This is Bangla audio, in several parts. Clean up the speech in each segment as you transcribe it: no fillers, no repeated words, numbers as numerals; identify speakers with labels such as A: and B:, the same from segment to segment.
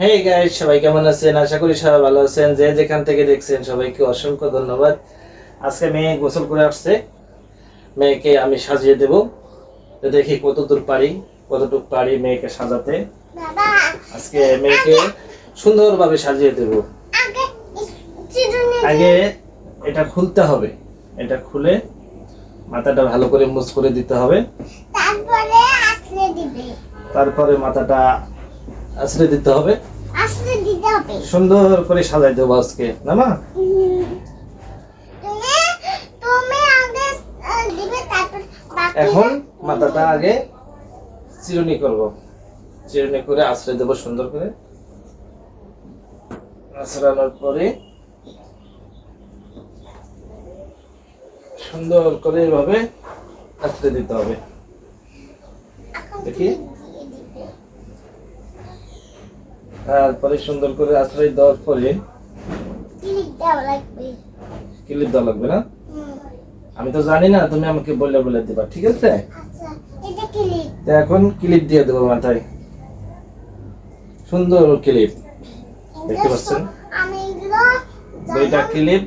A: হেই গাইস, সবাই কেমন আছেন? আশা করি সবাই ভালো আছেন। যে যেখান থেকে দেখছেন সবাইকে অসংখ্য ধন্যবাদ। আজকে মেয়ে গোসল করে আসছে, মেয়েকে আমি সাজিয়ে দেব। তো দেখি কতটুকু পারি মেয়েকে সাজাতে। আজকে মেয়েকে সুন্দরভাবে সাজিয়ে দেব। আগে এটা খুলতে হবে, এটা খুলে মাথাটা ভালো করে মুছ করে দিতে হবে, তারপরে মাথাটা আছড়ে দিতে হবে, সুন্দর করে সাজাই দেবো আজকে, না মা? এখন মাথাটা আগে চিরুনি করব, চিরুনি করে আছড়ে দেবো সুন্দর করে। আছড়ানোর পরে সুন্দর করে এভাবে আছড়ে দিতে হবে। দেখি, তারপরে সুন্দর করে আশ্রয় দেওয়ার পরে ক্লিপ দেওয়া লাগবে না? আমি তো জানি না, তুমি আমাকে বলে বলে দিবা, ঠিক আছে? এখন ক্লিপ দিয়ে দেবো মাথায়, সুন্দর ক্লিপ, দেখতে পাচ্ছেন? দুইটা ক্লিপ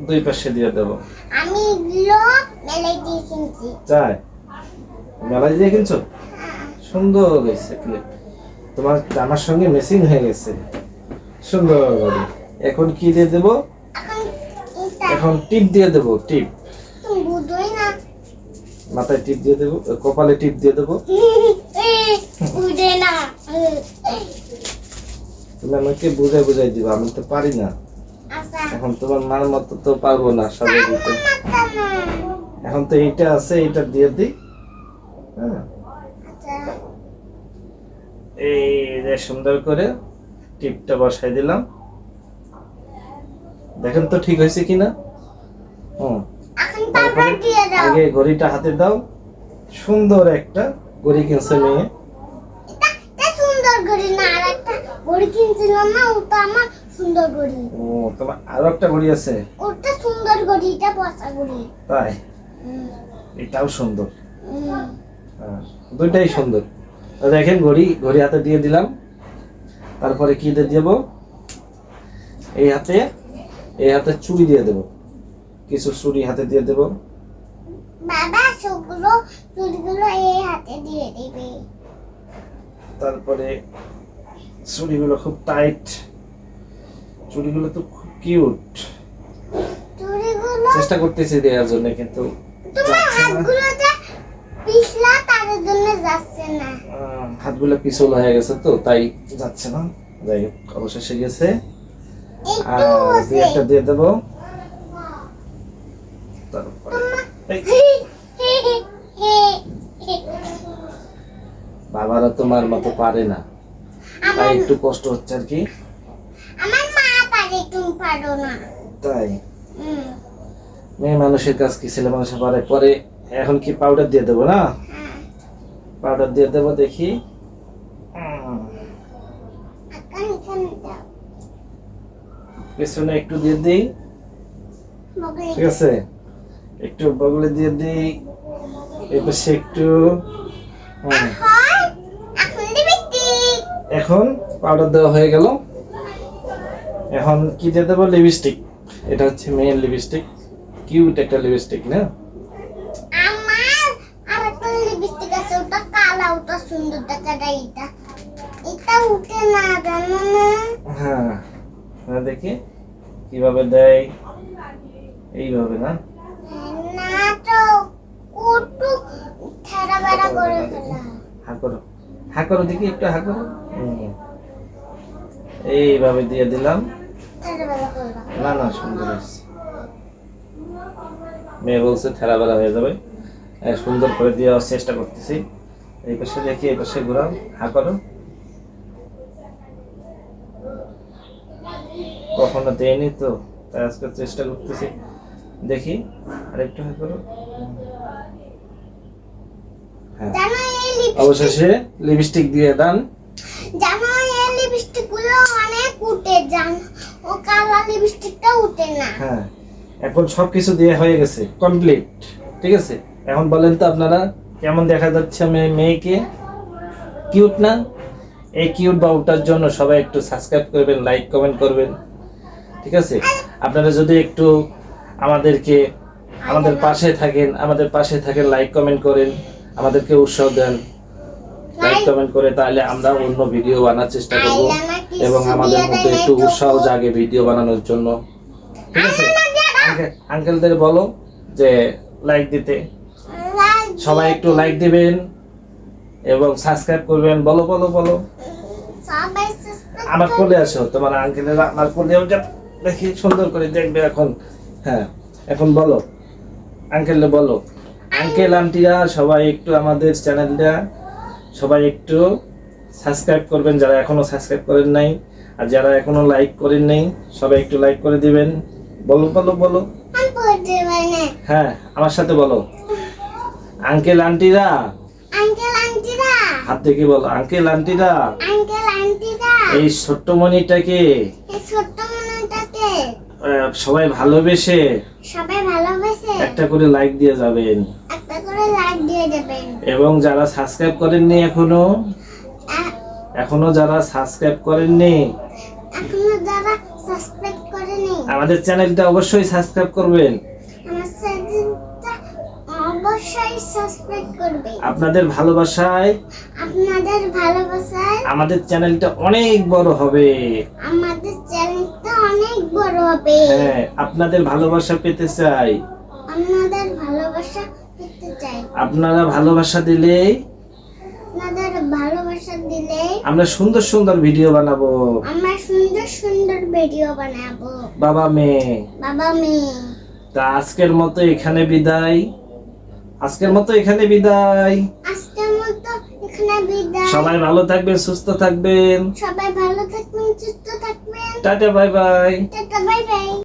A: দুই পাশে দিয়ে দেবো।
B: আমি এগুলো মেলাই দিয়ে কিনছি।
A: তাই? মেলাই দিয়ে কিনছো? সুন্দর হয়েছে ক্লিপ, তোমার জামার সঙ্গে ম্যাচিং হয়ে গেছে, সুন্দর করে। এখন কি দিয়ে দেব? এখন টিপ দিয়ে দেব, টিপ।
B: তুমি বুঝোই না।
A: মাথায় টিপ দিয়ে দেব, কপালে টিপ দিয়ে দেব।
B: বুঝে না।
A: তুমি আমাকে বুঝাই দিবা, আমি তো পারি না। এখন তোমার মার মতো তো পারবো না সাজিয়ে দিতে। এখন তো এইটা আছে, এইটা দিয়ে দিই। হ্যাঁ, এই যে সুন্দর করে টিপটা বসাই দিলাম। দেখেন তো ঠিক হয়েছে কিনা। আগে ঘড়িটা হাতে দাও, সুন্দর একটা ঘড়ি কিনছে মেয়ে।
B: এটা সুন্দর ঘড়ি না, আর একটা ঘড়ি কিনছিলাম না, ওটা আমার সুন্দর ঘড়ি।
A: ও, তোমার আরো একটা ঘড়ি আছে?
B: ওটা সুন্দর ঘড়ি, এটা পচা ঘড়ি।
A: তাই? এটাও সুন্দর। দুইটাই সুন্দর। দেখেন, ঘড়ি হাতে দিয়ে দিলাম। তারপরে কি দিয়ে দেব? এই হাতে চুড়ি দিয়ে দেব, কিছু চুড়ি হাতে দিয়ে দেব।
B: বাবা সবগুলো চুড়িগুলো এই হাতে দিয়ে দিবে।
A: তারপরে চুড়িগুলো খুব টাইট, চুড়িগুলো তো খুব কিউট।
B: চুড়িগুলো
A: চেষ্টা করতেছি দেওয়ার জন্য, কিন্তু
B: তোমার হাতগুলোতে পিছলা, তার জন্য যাচ্ছে না।
A: হাতগুলো পিছল হয়ে গেছে তো, তাই যাচ্ছে না। যাই হোক, অবশেষে গেছে। আর একটা দিয়ে দেবো। বাবারা তোমার মতো পারে না, তাই একটু কষ্ট হচ্ছে আর কি।
B: আমার মা পারে, তুমি পারো না।
A: তাই? মেয়ে মানুষের কাজ কি ছেলে মানুষের পারে? পরে এখন কি পাউডার দিয়ে দেবো না? পাউডার দিয়ে দেবো, দেখি। পেছনে একটু দিয়ে দিই, ঠিক আছে? একটু বগলে দিয়ে দিই, এপাশে একটু। এখন পাউডার দেওয়া হয়ে গেল। এখন কি দিয়ে দেবো? লিপস্টিক। এটা হচ্ছে মেয়ের লিপস্টিক, কিউট একটা লিপস্টিক না?
B: আমার আরেকটা লিপস্টিক আছে, ওটা কালো, ওটা সুন্দর দেখাটা। এটা উঠে না, জানো না?
A: হ্যাঁ, দেখি কিভাবে দেয়। এইভাবে না?
B: না তো, কত ঠেরা বেড়া করে ফেলা।
A: হা করো দেখি, একটু হা করো। এইভাবে দিয়ে দিলাম। না না, সুন্দর হয়েছে। মেয়ে বলছে ঠেলা বেড়া হয়ে যাবে, সুন্দর করে দেওয়ার চেষ্টা করতেছি। এই পাশে দেখি, এই পাশে ঘুরাও, হা করো। কখনো দেয়নি তো, তাই আজকে চেষ্টা করতেছি। দেখি আরেকটু হা করো। হ্যাঁ, অবশেষে লিপস্টিক দিয়ে দেন।
B: জানো এই লিপস্টিক গুলো অনেক উঠে, জানো ও কালো লিপস্টিকটা উঠে না।
A: হ্যাঁ, এখন সবকিছু দিয়ে হয়ে গেছে, কমপ্লিট, ঠিক আছে? এখন বলেন তো আপনারা, কেমন দেখা যাচ্ছে মেয়েকে? কিউট না? এই কিউট বাবুটার জন্য সবাই একটু সাবস্ক্রাইব করবেন, লাইক কমেন্ট করবেন, ঠিক আছে? আপনারা যদি একটু আমাদের পাশে থাকেন, লাইক কমেন্ট করেন, আমাদেরকে উৎসাহ দেন, লাইক কমেন্ট করে, তাহলে আমরা অন্য ভিডিও বানার চেষ্টা করব এবং আমাদের মধ্যে একটু উৎসাহ জাগে ভিডিও বানানোর জন্য, ঠিক আছে? আঙ্কেলদের বলো যে লাইক দিতে, সবাই একটু লাইক দিবেন এবং সাবস্ক্রাইব করবেন। বলো বলো বলো,
B: সবাই subscribe
A: আমার কোলে আসো, তোমার আঙ্কেলের আমার কোলে দেখি সুন্দর করে দেখবে এখন। হ্যাঁ, এখন বলো, আঙ্কেলে বলো, আঙ্কেল আন্টিরা সবাই একটু আমাদের চ্যানেলটা সবাই একটু সাবস্ক্রাইব করবেন, যারা এখনো সাবস্ক্রাইব করেন নাই, আর যারা এখনো লাইক করেন নাই সবাই একটু লাইক করে দিবেন। বলো বলো বলো,
B: আমি বলতে পারি না।
A: হ্যাঁ আমার সাথে বলো, আঙ্কেল আন্টিরা,
B: আঙ্কেল আন্টিরা,
A: হাত থেকে বলো, আঙ্কেল আন্টিরা,
B: আঙ্কেল আন্টিরা,
A: এই ছোট্ট মনিটাকে
B: এই ছোট্ট মনুটাকে
A: সবাই ভালোবেসে
B: সবাই ভালোবাসে,
A: একটা করে লাইক দিয়ে যাবেন,
B: একটা করে লাইক দিয়ে দেবেন।
A: এবং যারা সাবস্ক্রাইব করেননি এখনো যারা সাবস্ক্রাইব করেননি
B: এখনো যারা সাবস্ক্রাইব করেনি
A: আমাদের চ্যানেলটা অবশ্যই সাবস্ক্রাইব করবেন।
B: আমার চ্যানেলটা অবশ্যই সাবস্ক্রাইব করবে।
A: আপনাদের ভালোবাসায় আমাদের চ্যানেলটা অনেক বড় হবে।
B: আমাদের চ্যানেলটা অনেক বড় হবে।
A: হ্যাঁ, আপনাদের ভালোবাসা পেতে চাই।
B: আপনাদের ভালোবাসা পেতে চাই।
A: আপনারা ভালোবাসা দিলেই আমরা সুন্দর সুন্দর ভিডিও বানাবো। বাবা মেয়ে। তা আজকের মতো এখানে বিদায়। সবাই ভালো থাকবেন, সুস্থ থাকবেন।
B: সুস্থ থাকবেন।
A: Tata, bye bye.
B: Tata, bye bye.